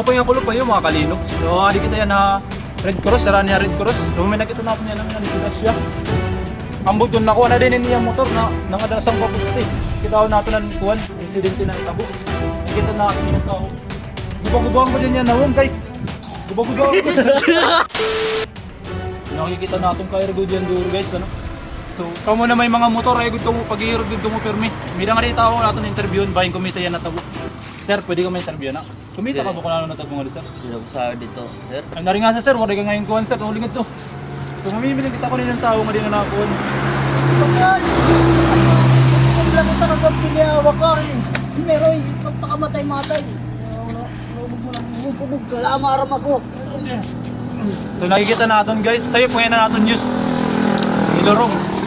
po yung kulo pa yun mga kalinox. So, hindi kita yan na Red Cross, saraan niya Red Cross. So, may nakita natin yan namin na siya. Ambot yun, nakuha na din niya motor na nangadasang papusti. Kita ko natin ang kuwan, insidente na itabo. Nakita natin yung tao. Gubang-gubang ko din yan na guys. Gubang-gubang ko. Nakikita natin kay Ergo dyan duro guys, ano? So, kamo na may mga motor ay gusto mo pag-iirog dito mo permi. Mira nga dito ako natin interviewin bahin kumita yan na tabo. Sir, pwede ka may interview na. Kumita ka ba kung ano na tabo nga sir? Sino sa dito, sir? Ay nari nga sa sir, wala ka ngayon kuhan sir, huling ito. Kung mamimili kita ko rin ng tao nga din na nakuhan. Bakal! Ang lang ito ng pinihawa ka eh. Meron, pagpakamatay-matay. Lumog mo lang, bubog ka, lamaram ako. So nakikita natin guys, sa'yo po yan na natin news. Ilorong.